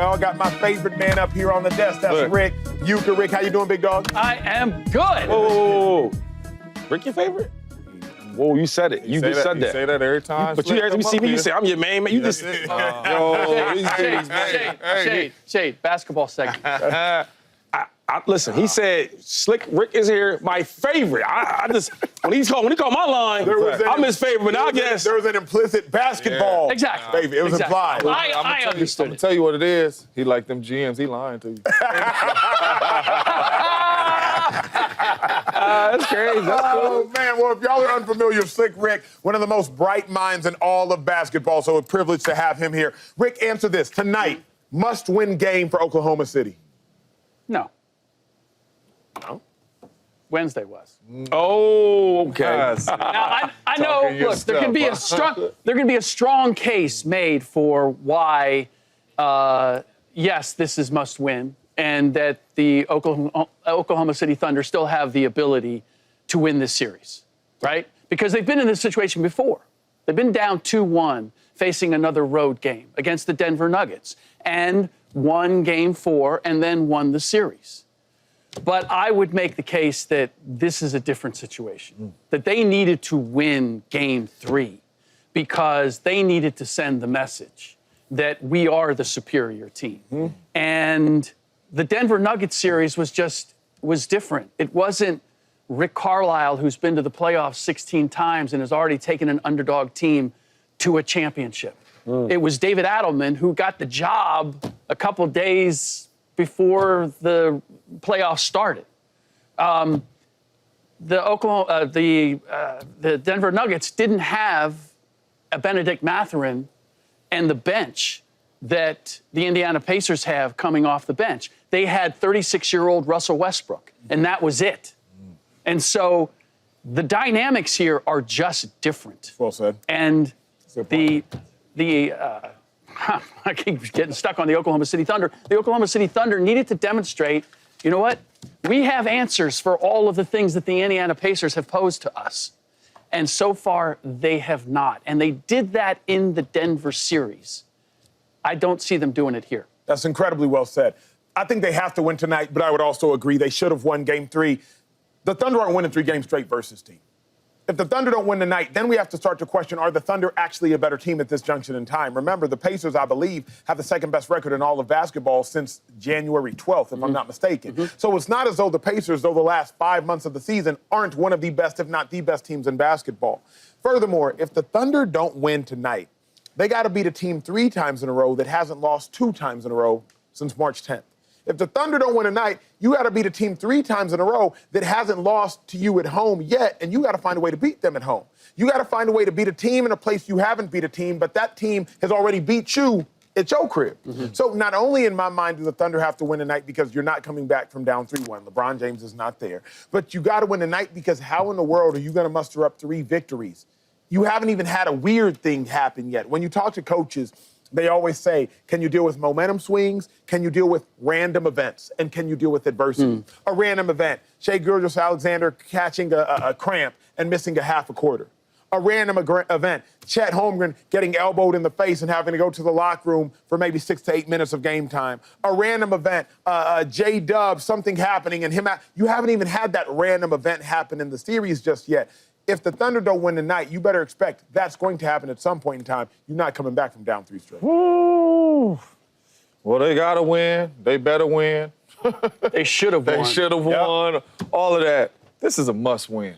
I got my favorite man up here on the desk. That's Rick. Rick, how you doing, big dog? I am good. Whoa. Rick, your favorite? Whoa, you said it. You just said that. You say that every time. But you actually see me, you say, I'm your main man. You just Shade, basketball segment. Listen, he said, Slick Rick is here, my favorite. I just, when he called my line, I'm his favorite, but I guess. There was an implicit basketball. Exactly. It was implied. I understood I'm going to tell you what it is. He like them GMs. He lying to you. That's crazy. That's cool. Oh, man. Well, if y'all are unfamiliar, Slick Rick, one of the most bright minds in all of basketball, so a privilege to have him here. Rick, answer this. Tonight, must-win game for Oklahoma City. No. No? Wednesday was. Oh, okay. Now, I know, look, there can be a strong case made for why, yes, this is must win, and that the Oklahoma City Thunder still have the ability to win this series, right? Because they've been in this situation before. They've been down 2-1 facing another road game against the Denver Nuggets and won Game 4 and then won the series. But I would make the case that this is a different situation, that they needed to win Game 3 because they needed to send the message that we are the superior team. And the Denver Nuggets series was different. It wasn't Rick Carlisle, who's been to the playoffs 16 times and has already taken an underdog team to a championship. It was David Adelman who got the job a couple days before the playoffs started. The Denver Nuggets didn't have a Benedict Mathurin and the bench that the Indiana Pacers have coming off the bench. They had 36-year-old Russell Westbrook, and that was it. And so the dynamics here are just different. Well said. And I keep getting stuck on the Oklahoma City Thunder. The Oklahoma City Thunder needed to demonstrate, you know what? We have answers for all of the things that the Indiana Pacers have posed to us. And so far, they have not. And they did that in the Denver series. I don't see them doing it here. That's incredibly well said. I think they have to win tonight, but I would also agree they should have won Game 3. The Thunder aren't winning 3 games straight versus team. If the Thunder don't win tonight, then we have to start to question, are the Thunder actually a better team at this junction in time? Remember, the Pacers, I believe, have the second-best record in all of basketball since January 12th, if I'm not mistaken. So it's not as though the Pacers, though the last 5 months of the season, aren't one of the best, if not the best teams in basketball. Furthermore, if the Thunder don't win tonight, they got to beat a team 3 times in a row that hasn't lost 2 times in a row since March 10th. If the Thunder don't win tonight, you got to beat a team 3 times in a row that hasn't lost to you at home yet, and you got to find a way to beat them at home. You got to find a way to beat a team in a place you haven't beat a team, but that team has already beat you at your crib. So not only in my mind do the Thunder have to win tonight because you're not coming back from down 3-1. LeBron James is not there. But you got to win tonight because how in the world are you going to muster up 3 victories? You haven't even had a weird thing happen yet. When you talk to coaches, they always say, can you deal with momentum swings? Can you deal with random events? And can you deal with adversity? A random event, Shai Gilgeous-Alexander catching a cramp and missing a half a quarter. A random event, Chet Holmgren getting elbowed in the face and having to go to the locker room for maybe 6 to 8 minutes of game time. A random event, J-Dub, something happening, and you haven't even had that random event happen in the series just yet. If the Thunder don't win tonight, you better expect that's going to happen at some point in time. You're not coming back from down 3 straight. Woo. Well, they got to win. They better win. They should have won. They should have won. All of that. This is a must-win.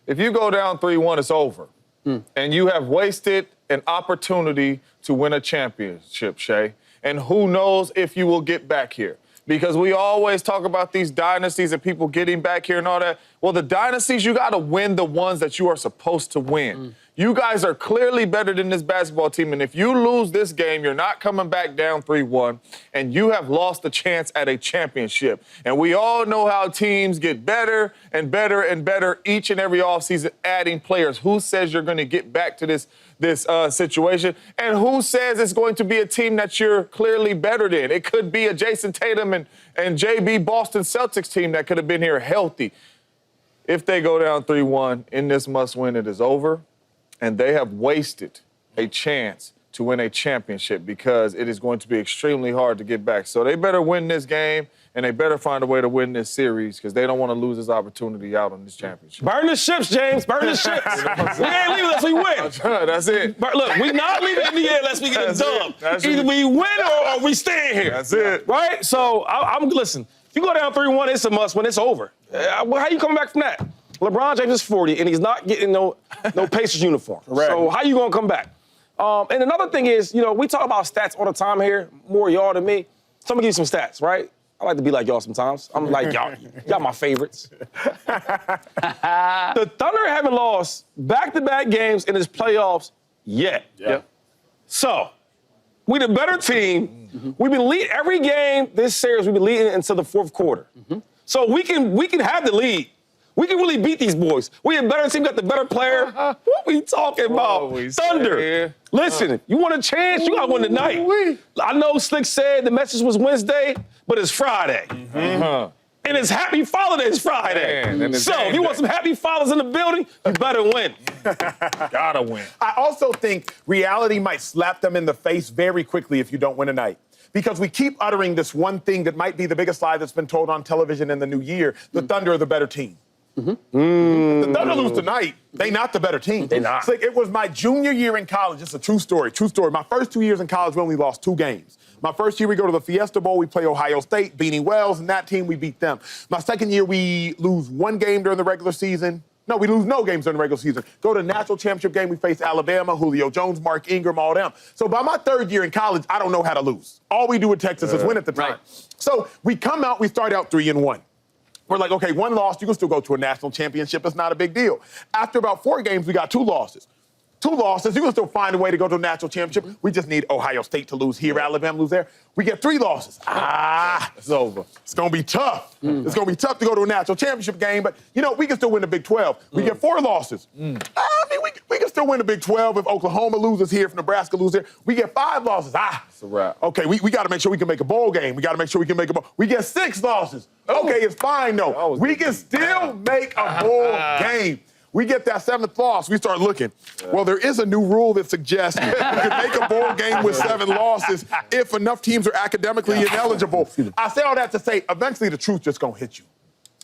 If you go down 3-1, it's over. And you have wasted an opportunity to win a championship, Shai. And who knows if you will get back here. Because we always talk about these dynasties and people getting back here and all that. Well, the dynasties, you got to win the ones that you are supposed to win. You guys are clearly better than this basketball team, and if you lose this game, you're not coming back down 3-1, and you have lost the chance at a championship. And we all know how teams get better and better and better each and every offseason, adding players. Who says you're going to get back to this situation? And who says it's going to be a team that you're clearly better than? It could be a Jason Tatum and JB Boston Celtics team that could have been here healthy. If they go down 3-1 in this must-win, it is over. And they have wasted a chance to win a championship because it is going to be extremely hard to get back. So they better win this game, and they better find a way to win this series because they don't want to lose this opportunity out on this championship. Burn the ships, James. Burn the ships. We ain't leaving unless we win. That's it. But look, we not leaving in the air unless we get a dub. Either we win or we stay here. That's it. Right? So listen. If you go down 3-1, it's a must win. It's over. How you coming back from that? LeBron James is 40 and he's not getting no Pacers uniform. Correct. So how you gonna come back? And another thing is, we talk about stats all the time here, more y'all than me. So I'm gonna give you some stats, right? I like to be like y'all sometimes. I'm like, y'all my favorites. The Thunder haven't lost back-to-back games in this playoffs yet. Yep. So, we the better team. Mm-hmm. We've been leading every game this series. We've been leading until the fourth quarter. Mm-hmm. So we can have the lead. We can really beat these boys. We a better team, got the better player. What we talking about? Thunder. Listen, you want a chance? You got to win tonight. I know Slick said the message was Wednesday, but it's Friday. Mm-hmm. And it's Happy Father's Day. It's Friday. So if you want some happy fathers in the building, you better win. Gotta win. I also think reality might slap them in the face very quickly if you don't win tonight. Because we keep uttering this one thing that might be the biggest lie that's been told on television in the new year. The Thunder are the better team. Mm-hmm. The Thunder lose tonight. They not the better team. They not. It's like it was my junior year in college. It's a true story. True story. My first 2 years in college, we only lost 2 games. My first year, we go to the Fiesta Bowl. We play Ohio State, Beanie Wells, and that team, we beat them. My second year, we lose 1 game during the regular season. No, we lose no games during the regular season. Go to the national championship game, we face Alabama, Julio Jones, Mark Ingram, all them. So by my 3rd year in college, I don't know how to lose. All we do at Texas is win at the time. Right. So we come out, we start out 3-1. We're like, okay, 1 loss, you can still go to a national championship. It's not a big deal. After about 4 games, we got 2 losses. 2 losses, you can still find a way to go to a national championship. We just need Ohio State to lose here, Alabama lose there. We get 3 losses. It's over. It's going to be tough. It's going to be tough to go to a national championship game, but, we can still win the Big 12. We get 4 losses. I mean, we can still win the Big 12 if Oklahoma loses here, if Nebraska loses here. We get 5 losses. It's a wrap. Okay, we got to make sure we can make a bowl game. We got to make sure we can make a bowl. We get 6 losses. Okay, it's fine, though. We can still make a bowl game. We get that 7th loss, we start looking. Well, there is a new rule that suggests you can make a bowl game with 7 losses if enough teams are academically ineligible. I say all that to say, eventually the truth just gonna hit you.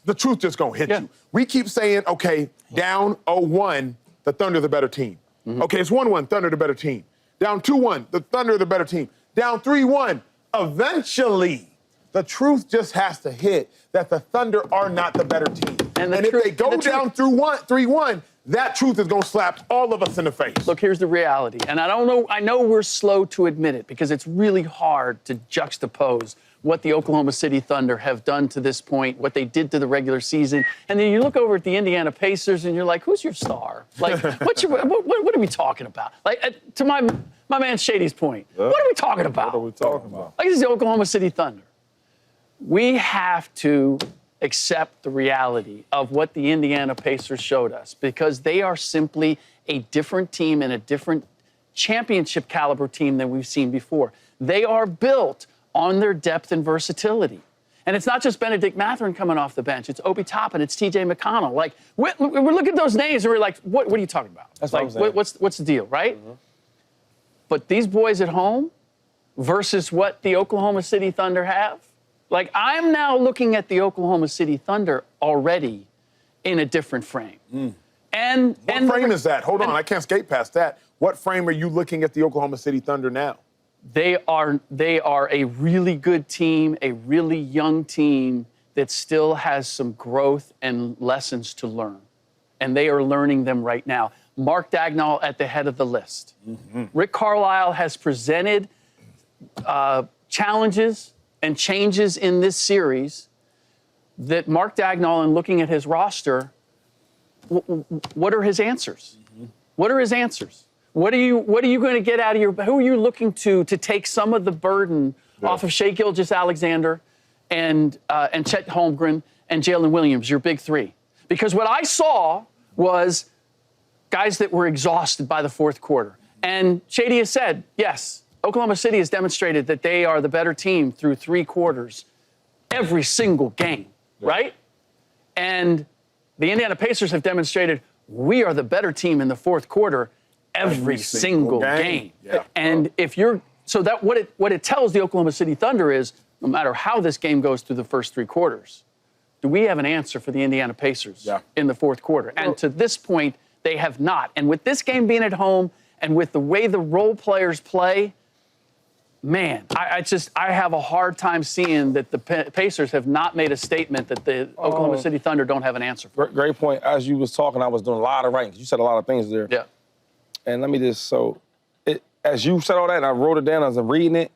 The truth just gonna hit you. We keep saying, okay, down 0-1, the Thunder the better team. Okay, it's 1-1, Thunder the better team. Down 2-1, the Thunder the better team. Down 3-1, eventually the truth just has to hit that the Thunder are not the better team. And if they go down 3-1, that truth is going to slap all of us in the face. Look, here's the reality. And I know we're slow to admit it because it's really hard to juxtapose what the Oklahoma City Thunder have done to this point, what they did to the regular season. And then you look over at the Indiana Pacers and you're like, who's your star? Like, what are we talking about? Like, to my man Shady's point, what are we talking about? What are we talking about? Like, this is the Oklahoma City Thunder. We have to accept the reality of what the Indiana Pacers showed us because they are simply a different team and a different championship caliber team than we've seen before. They are built on their depth and versatility. And it's not just Benedict Mathurin coming off the bench. It's Obi Toppin, it's T.J. McConnell. Like, we're looking at those names and we're like, what are you talking about? That's like, what I'm saying. what's the deal, right? Mm-hmm. But these boys at home versus what the Oklahoma City Thunder have, like, I'm now looking at the Oklahoma City Thunder already in a different frame. And what frame is that? Hold on, I can't skate past that. What frame are you looking at the Oklahoma City Thunder now? They are a really good team, a really young team that still has some growth and lessons to learn. And they are learning them right now. Mark Dagnall at the head of the list. Mm-hmm. Rick Carlisle has presented challenges and changes in this series that Mark Dagnall, in looking at his roster, what are his answers? Mm-hmm. What are his answers? What are you going to get out of who are you looking to take some of the burden off of Shai Gilgeous-Alexander and Chet Holmgren and Jalen Williams, your big 3? Because what I saw was guys that were exhausted by the fourth quarter. And Shady has said, yes, Oklahoma City has demonstrated that they are the better team through 3 quarters every single game, right? And the Indiana Pacers have demonstrated we are the better team in the fourth quarter every single game. Yeah. And if you're so that what it tells the Oklahoma City Thunder is no matter how this game goes through the first 3 quarters, do we have an answer for the Indiana Pacers in the fourth quarter? And to this point, they have not. And with this game being at home and with the way the role players play, man, I have a hard time seeing that the Pacers have not made a statement that the Oklahoma City Thunder don't have an answer for. Great point. As you was talking, I was doing a lot of writing. You said a lot of things there. Yeah. And let me just, as you said all that, and I wrote it down as I'm reading it,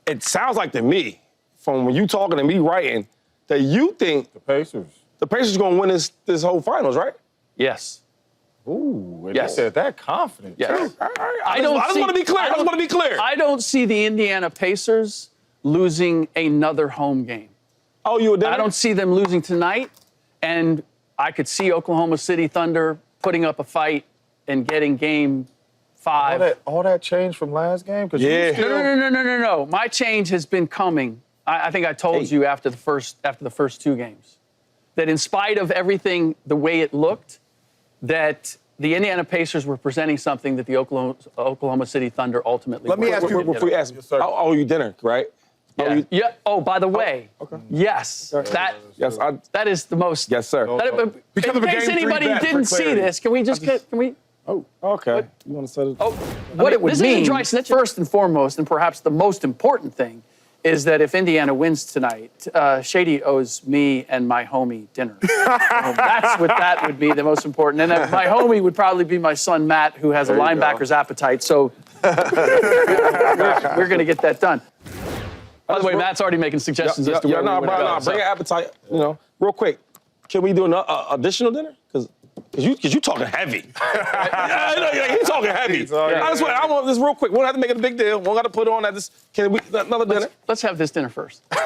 it sounds like to me, from when you talking and me writing, that you think The Pacers. the Pacers going to win this whole finals, right? Yes. Ooh, and Yes. they said that confident. Yes. I just want to be clear. I just want to be clear. I don't see the Indiana Pacers losing another home game. Oh, you a Denver? I don't see them losing tonight, and I could see Oklahoma City Thunder putting up a fight and getting game 5. All that changed from last game? Yeah. No. My change has been coming. I think I told you after the first 2 games that in spite of everything, the way it looked, that the Indiana Pacers were presenting something that the Oklahoma City Thunder ultimately. Let me ask you Before you ask me, I owe you dinner, right? Yeah. Oh, by the way, yes, Yes, that is the most. yes, sir. Because in of a case game 3 anybody bet, for didn't see clarity. this, can we? Oh, okay. You want to set it? What it would this mean, isn't dry snitching. first and foremost, and perhaps the most important thing, is that if Indiana wins tonight, Shady owes me and my homie dinner. That's what that would be the most important. And then my homie would probably be my son, Matt, who has a linebacker's appetite. So we're going to get that done. By the way, Matt's already making suggestions as to where we want to go. Bring your appetite, real quick. Can we do an additional dinner? Because you talking heavy. He's talking heavy. I want this real quick. We don't have to make it a big deal. We don't got to put on that. Can we another dinner? Let's have this dinner first. Okay.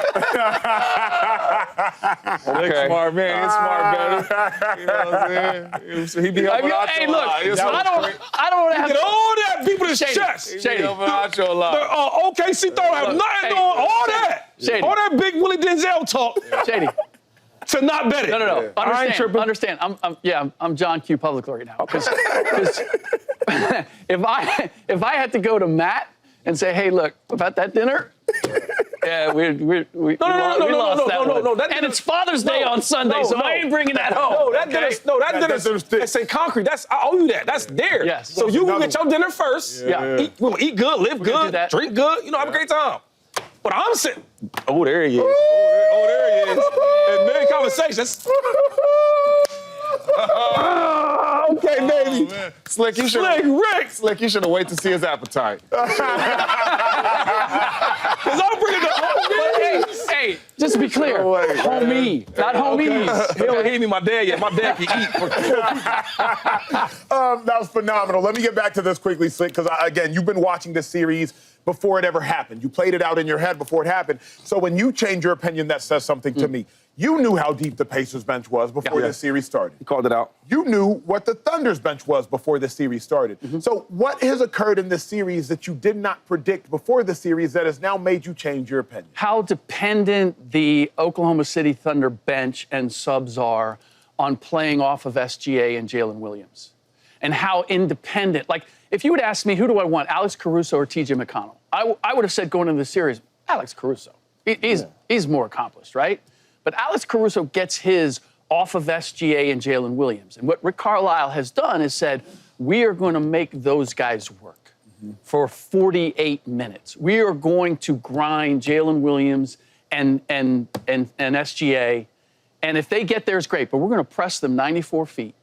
Smart man, he's smart, better. You know what I'm saying? He be helping Acho Hey, a look, lot. I don't want to have Get all that people to his chest. He be Shady. helping Acho a lot. OKC don't have nothing hey, on all that. Shady. All that big Willie Denzel talk Shady. to not bet it. No. I ain't tripping. Understand. I'm John Q. Public right now. Because if I had to go to Matt and say, hey, look, about that dinner, yeah, we lost that one. And it's Father's Day on Sunday, so I ain't bringing that home. That dinner's that's in concrete. I owe you that. That's there. Yes. So you can get your dinner first. Yeah. We'll eat good, live gonna do good, that. drink good. Have a great time. But I'm sitting. Oh, there he is. Oh, there he is. And many conversations. Okay, baby. Man. Slick, you should. Slick Rick. Slick, you should have waited to see his appetite. Because I'm bringing the Hey, just to be clear, homie, not homies. He don't hear me, my dad yet. My dad can eat. That was phenomenal. Let me get back to this quickly, Slick, because, again, you've been watching this series before it ever happened. You played it out in your head before it happened. So when you change your opinion, that says something to me. You knew how deep the Pacers bench was before this series started. He called it out. You knew what the Thunder's bench was before this series started. So what has occurred in this series that you did not predict before the series that has now made you change your opinion? How dependent the Oklahoma City Thunder bench and subs are on playing off of SGA and Jalen Williams. And how independent. Like, if you would ask me, who do I want, Alex Caruso or TJ McConnell? I would have said going into the series, Alex Caruso. He's more accomplished, right? But Alex Caruso gets his off of SGA and Jalen Williams. And what Rick Carlisle has done is said, we are going to make those guys work for 48 minutes. We are going to grind Jalen Williams and SGA. And if they get there, it's great. But we're going to press them 94 feet.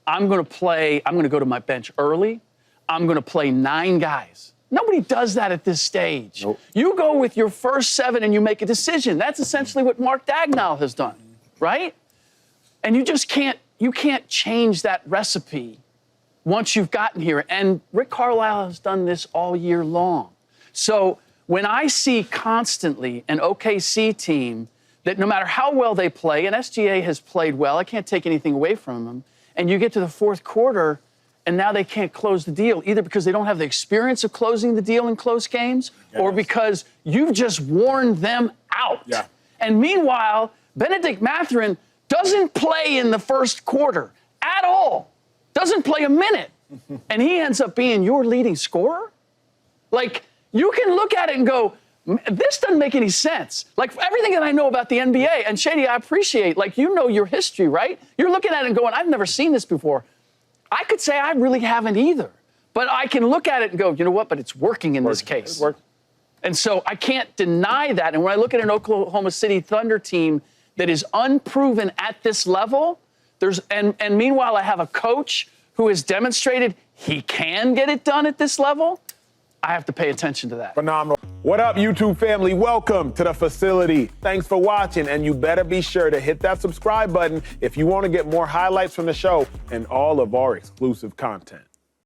I'm going to go to my bench early. I'm going to play 9 guys. Nobody does that at this stage. Nope. You go with your first 7 and you make a decision. That's essentially what Mark Dagnall has done, right? And you just can't change that recipe once you've gotten here. And Rick Carlisle has done this all year long. So when I see constantly an OKC team that no matter how well they play, and SGA has played well, I can't take anything away from them, and you get to the fourth quarter, and now they can't close the deal, either because they don't have the experience of closing the deal in close games or because you've just worn them out. Yeah. And meanwhile, Benedict Mathurin doesn't play in the first quarter at all. Doesn't play a minute. and he ends up being your leading scorer? Like, you can look at it and go, this doesn't make any sense. Like, everything that I know about the NBA, and Shady, I appreciate, like, you know your history, right? You're looking at it and going, I've never seen this before. I could say I really haven't either. But I can look at it and go, you know what, but it's working in this case. And so I can't deny that. And when I look at an Oklahoma City Thunder team that is unproven at this level, and meanwhile I have a coach who has demonstrated he can get it done at this level, I have to pay attention to that. Phenomenal. What up, YouTube family? Welcome to the facility. Thanks for watching, and you better be sure to hit that subscribe button if you want to get more highlights from the show and all of our exclusive content.